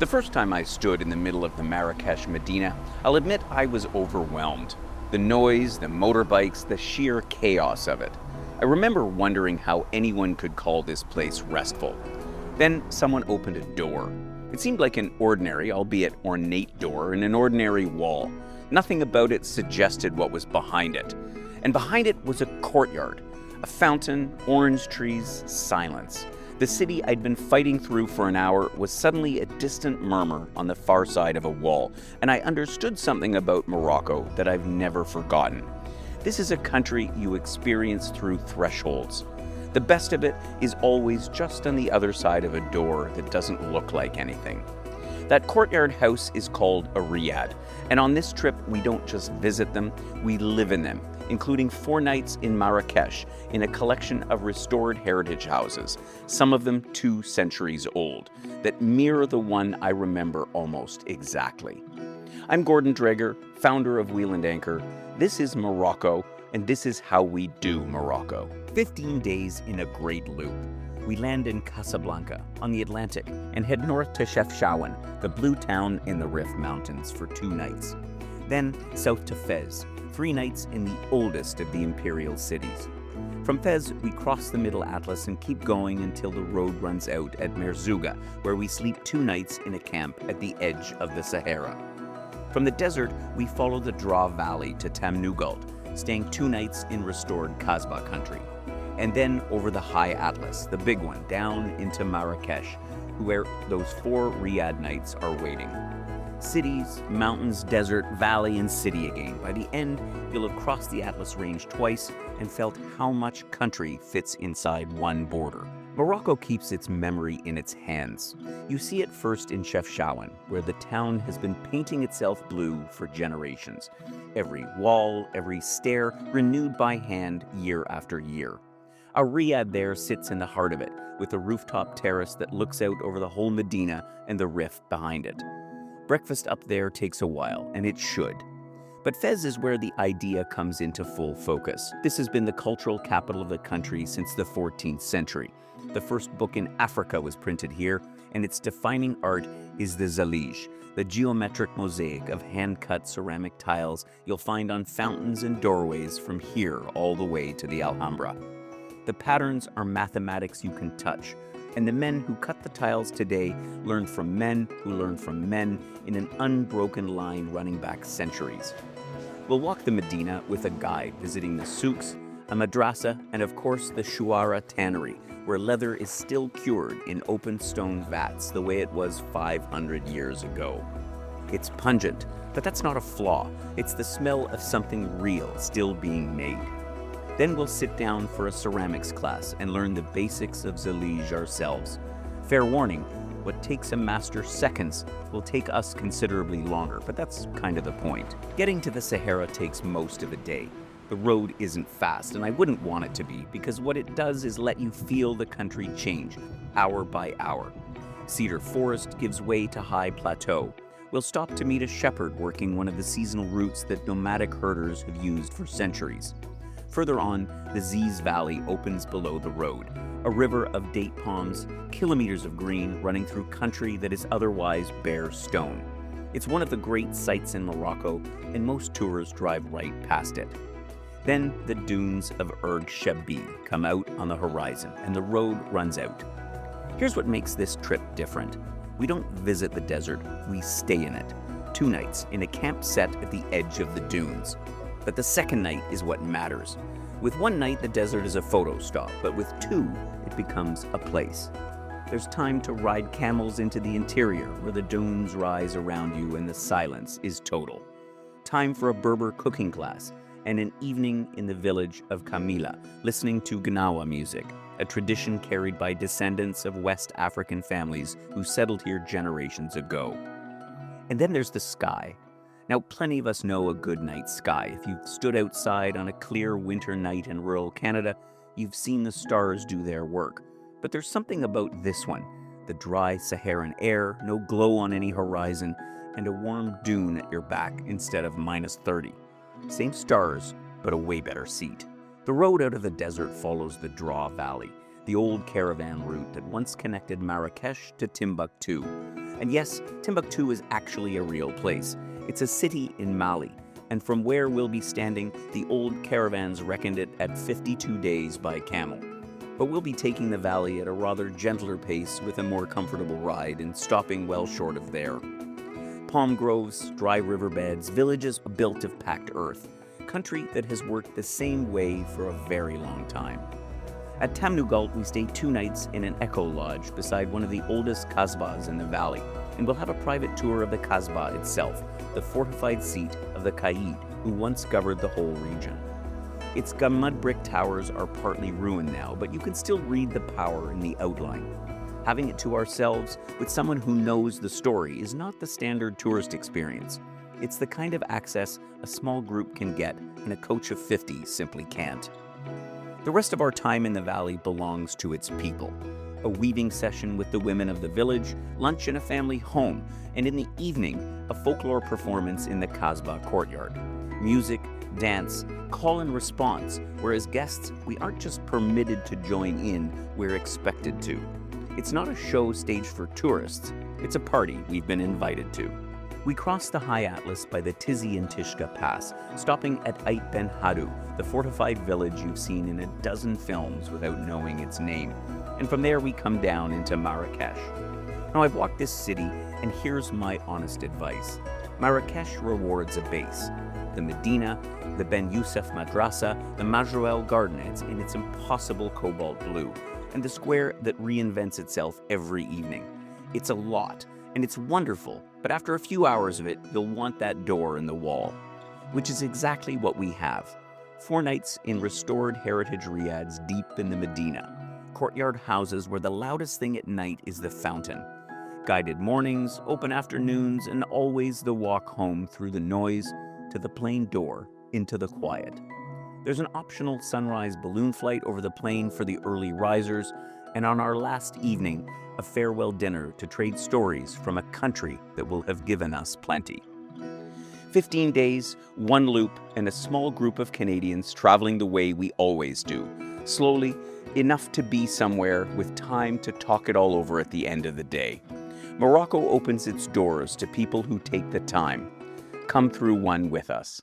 The first time I stood in the middle of the Marrakesh Medina, I'll admit I was overwhelmed. The noise, the motorbikes, the sheer chaos of it. I remember wondering how anyone could call this place restful. Then someone opened a door. It seemed like an ordinary, albeit ornate door in an ordinary wall. Nothing about it suggested what was behind it. And behind it was a courtyard, a fountain, orange trees, silence. The city I'd been fighting through for an hour was suddenly a distant murmur on the far side of a wall, and I understood something about Morocco that I've never forgotten. This is a country you experience through thresholds. The best of it is always just on the other side of a door that doesn't look like anything. That courtyard house is called a riad, and on this trip we don't just visit them, we live in them, including 4 nights in Marrakesh in a collection of restored heritage houses, some of them 2 centuries old, that mirror the one I remember almost exactly. I'm Gordon Dreger, founder of Wheel and Anchor. This is Morocco, and this is how we do Morocco. 15 days in a great loop. We land in Casablanca on the Atlantic and head north to Chefchaouen, the blue town in the Rif Mountains, for 2 nights. Then south to Fez, 3 nights in the oldest of the imperial cities. From Fez, we cross the Middle Atlas and keep going until the road runs out at Merzouga, where we sleep 2 nights in a camp at the edge of the Sahara. From the desert, we follow the Draa Valley to Tamnugault, staying 2 nights in restored Kasbah country. And then over the High Atlas, the big one, down into Marrakesh, where those 4 riad nights are waiting. Cities, mountains, desert, valley, and city again. By the end, you'll have crossed the Atlas Range twice and felt how much country fits inside one border. Morocco keeps its memory in its hands. You see it first in Chefchaouen, where the town has been painting itself blue for generations. Every wall, every stair, renewed by hand year after year. A riad there sits in the heart of it, with a rooftop terrace that looks out over the whole Medina and the Rif behind it. Breakfast up there takes a while, and it should. But Fez is where the idea comes into full focus. This has been the cultural capital of the country since the 14th century. The first book in Africa was printed here, and its defining art is the zalige, the geometric mosaic of hand-cut ceramic tiles you'll find on fountains and doorways from here all the way to the Alhambra. The patterns are mathematics you can touch, and the men who cut the tiles today learned from men who learned from men in an unbroken line running back centuries. We'll walk the Medina with a guide visiting the souks, a madrasa, and of course the Chouara tannery, where leather is still cured in open stone vats the way it was 500 years ago. It's pungent, but that's not a flaw. It's the smell of something real still being made. Then we'll sit down for a ceramics class and learn the basics of zalige ourselves. Fair warning, what takes a master seconds will take us considerably longer, but that's kind of the point. Getting to the Sahara takes most of the day. The road isn't fast, and I wouldn't want it to be, because what it does is let you feel the country change, hour by hour. Cedar forest gives way to high plateau. We'll stop to meet a shepherd working one of the seasonal routes that nomadic herders have used for centuries. Further on, the Ziz Valley opens below the road, a river of date palms, kilometers of green running through country that is otherwise bare stone. It's one of the great sights in Morocco, and most tourists drive right past it. Then the dunes of Erg Shabi come out on the horizon, and the road runs out. Here's what makes this trip different. We don't visit the desert, we stay in it. 2 nights in a camp set at the edge of the dunes. But the second night is what matters. With 1 night, the desert is a photo stop, but with 2, it becomes a place. There's time to ride camels into the interior, where the dunes rise around you and the silence is total. Time for a Berber cooking class, and an evening in the village of Kamila, listening to Gnawa music, a tradition carried by descendants of West African families who settled here generations ago. And then there's the sky. Now, plenty of us know a good night sky. If you've stood outside on a clear winter night in rural Canada, you've seen the stars do their work. But there's something about this one. The dry Saharan air, no glow on any horizon, and a warm dune at your back instead of -30. Same stars, but a way better seat. The road out of the desert follows the Draa Valley, the old caravan route that once connected Marrakesh to Timbuktu. And yes, Timbuktu is actually a real place. It's a city in Mali, and from where we'll be standing, the old caravans reckoned it at 52 days by camel. But we'll be taking the valley at a rather gentler pace with a more comfortable ride and stopping well short of there. Palm groves, dry riverbeds, villages built of packed earth, country that has worked the same way for a very long time. At Tamnugalt, we stay 2 nights in an eco lodge beside one of the oldest kasbahs in the valley, and we'll have a private tour of the kasbah itself, the fortified seat of the Qaid, who once governed the whole region. Its mud brick towers are partly ruined now, but you can still read the power in the outline. Having it to ourselves with someone who knows the story is not the standard tourist experience. It's the kind of access a small group can get, and a coach of 50 simply can't. The rest of our time in the valley belongs to its people. A weaving session with the women of the village, lunch in a family home, and in the evening, a folklore performance in the Kasbah courtyard. Music, dance, call and response, where as guests, we aren't just permitted to join in, we're expected to. It's not a show staged for tourists, it's a party we've been invited to. We cross the High Atlas by the Tizi and Tishka Pass, stopping at Ait Ben Hadou, the fortified village you've seen in a dozen films without knowing its name. And from there we come down into Marrakesh. Now I've walked this city, and here's my honest advice. Marrakesh rewards a base. The Medina, the Ben Youssef Madrasa, the Majrouel Garden in its impossible cobalt blue, and the square that reinvents itself every evening. It's a lot, and it's wonderful, but after a few hours of it, you'll want that door in the wall, which is exactly what we have. 4 nights in restored heritage riads deep in the Medina, courtyard houses where the loudest thing at night is the fountain. Guided mornings, open afternoons, and always the walk home through the noise to the plain door into the quiet. There's an optional sunrise balloon flight over the plain for the early risers, and on our last evening, a farewell dinner to trade stories from a country that will have given us plenty. 15 days, 1 loop, and a small group of Canadians traveling the way we always do. Slowly, enough to be somewhere with time to talk it all over at the end of the day. Morocco opens its doors to people who take the time. Come through one with us.